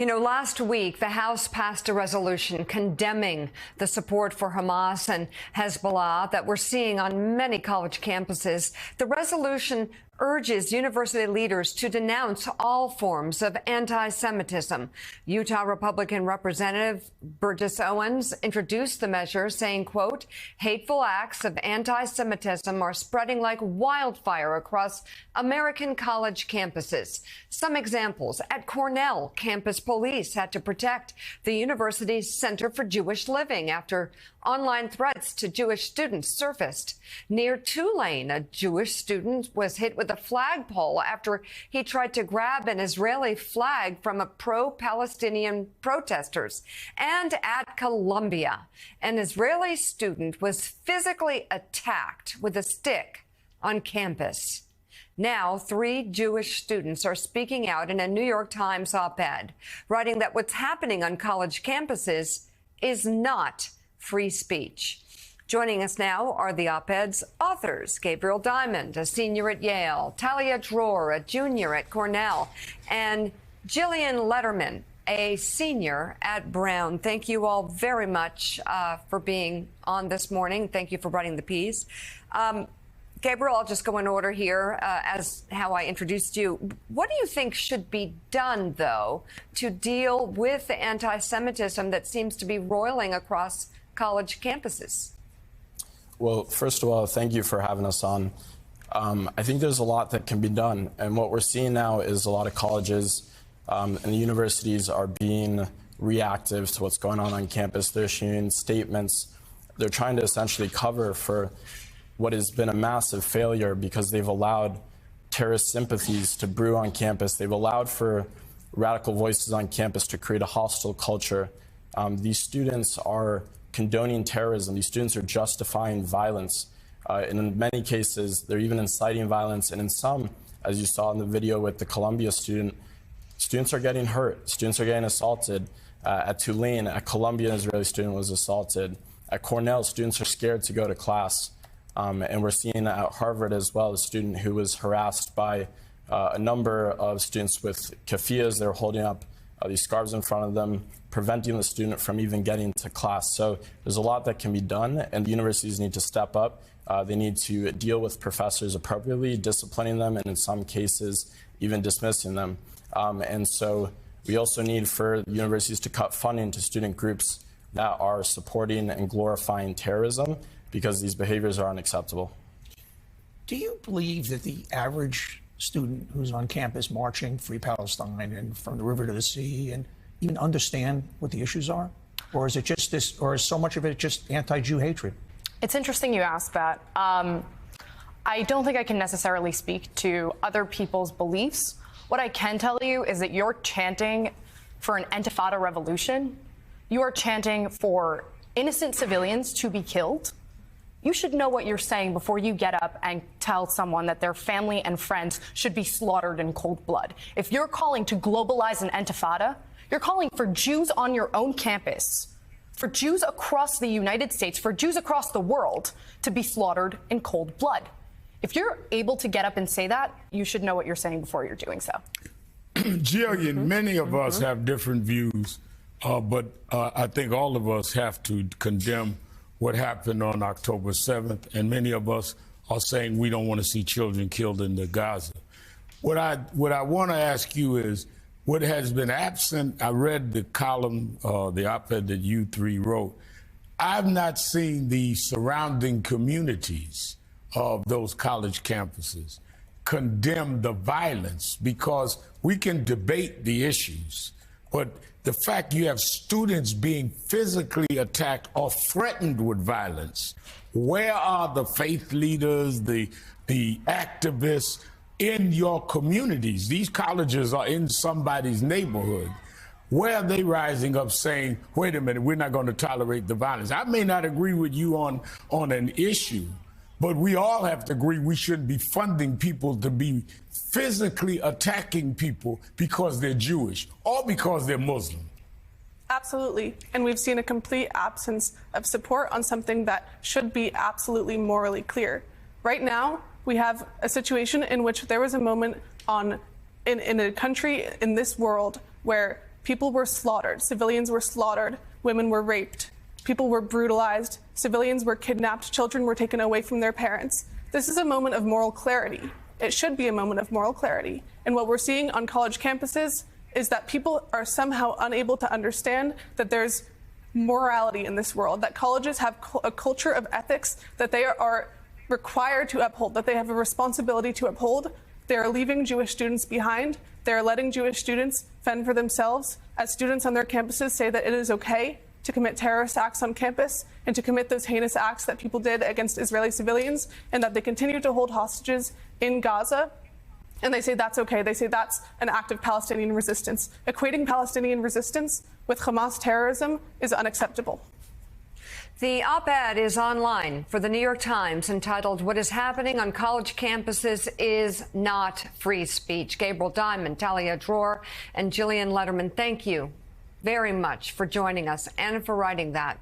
You know, last week, the House passed a resolution condemning the support for Hamas and Hezbollah that we're seeing on many college campuses. The resolution urges university leaders to denounce all forms of anti-Semitism. Utah Republican Representative Burgess Owens introduced the measure, saying, quote, hateful acts of anti-Semitism are spreading like wildfire across American college campuses. Some examples: at Cornell, campus police had to protect the university's Center for Jewish Living after online threats to Jewish students surfaced. Near Tulane, a Jewish student was hit with a flagpole after he tried to grab an Israeli flag from a pro-Palestinian protesters. And at Columbia, an Israeli student was physically attacked with a stick on campus. Now, 3 Jewish students are speaking out in a New York Times op-ed, writing that what's happening on college campuses is not free speech. Joining us now are the op-ed's authors: Gabriel Diamond, a senior at Yale; Talia Dror, a junior at Cornell; and Jillian Letterman, a senior at Brown. Thank you all very much for being on this morning. Thank you for writing the piece. Gabriel, I'll just go in order here as how I introduced you. What do you think should be done, though, to deal with the anti-Semitism that seems to be roiling across college campuses? Well, first of all, thank you for having us on. I think there's a lot that can be done. And what we're seeing now is a lot of colleges and the universities are being reactive to what's going on campus. They're issuing statements. They're trying to essentially cover for what has been a massive failure because they've allowed terrorist sympathies to brew on campus. They've allowed for radical voices on campus to create a hostile culture. These students are condoning terrorism. These students are justifying violence. And in many cases, they're even inciting violence. And in some, as you saw in the video with the Columbia student, students are getting hurt. Students are getting assaulted. At Tulane, at Columbia, an Israeli student was assaulted. At Cornell, students are scared to go to class. And we're seeing that at Harvard as well, a student who was harassed by a number of students with keffiyehs. They're holding up these scarves in front of them, preventing the student from even getting to class. So there's a lot that can be done, and the universities need to step up. They need to deal with professors appropriately, disciplining them, and in some cases, even dismissing them. And so we also need for the universities to cut funding to student groups that are supporting and glorifying terrorism, because these behaviors are unacceptable. Do you believe that the average student who's on campus marching Free Palestine and from the river to the sea and even understand what the issues are? Or is it just this, or is so much of it just anti-Jew hatred? It's interesting you ask that. I don't think I can necessarily speak to other people's beliefs. What I can tell you is that you're chanting for an Intifada revolution. You are chanting for innocent civilians to be killed. You should know what you're saying before you get up and tell someone that their family and friends should be slaughtered in cold blood. If you're calling to globalize an Intifada, you're calling for Jews on your own campus, for Jews across the United States, for Jews across the world to be slaughtered in cold blood. If you're able to get up and say that, you should know what you're saying before you're doing so. Jillian, many of us have different views, but I think all of us have to condemn what happened on October 7th, and many of us are saying we don't want to see children killed in the Gaza. What I want to ask you is, what has been absent, I read the column, the op-ed that you 3 wrote. I've not seen the surrounding communities of those college campuses condemn the violence, because we can debate the issues, but the fact you have students being physically attacked or threatened with violence, where are the faith leaders, the activists in your communities? These colleges are in somebody's neighborhood. Where are they rising up saying, wait a minute, we're not going to tolerate the violence? I may not agree with you on an issue, but we all have to agree we shouldn't be funding people to be physically attacking people because they're Jewish or because they're Muslim. Absolutely. And we've seen a complete absence of support on something that should be absolutely morally clear. Right now, we have a situation in which there was a moment in a country in this world where people were slaughtered, civilians were slaughtered, women were raped, people were brutalized, civilians were kidnapped, children were taken away from their parents. This is a moment of moral clarity. It should be a moment of moral clarity. And what we're seeing on college campuses is that people are somehow unable to understand that there's morality in this world, that colleges have a culture of ethics that they are required to uphold, that they have a responsibility to uphold. They are leaving Jewish students behind. They are letting Jewish students fend for themselves as students on their campuses say that it is okay to commit terrorist acts on campus and to commit those heinous acts that people did against Israeli civilians, and that they continue to hold hostages in Gaza. And they say that's okay. They say that's an act of Palestinian resistance. Equating Palestinian resistance with Hamas terrorism is unacceptable. The op-ed is online for the New York Times entitled, "What is Happening on College Campuses is Not Free Speech." Gabriel Diamond, Talia Dror, and Jillian Letterman, thank you very much for joining us and for writing that.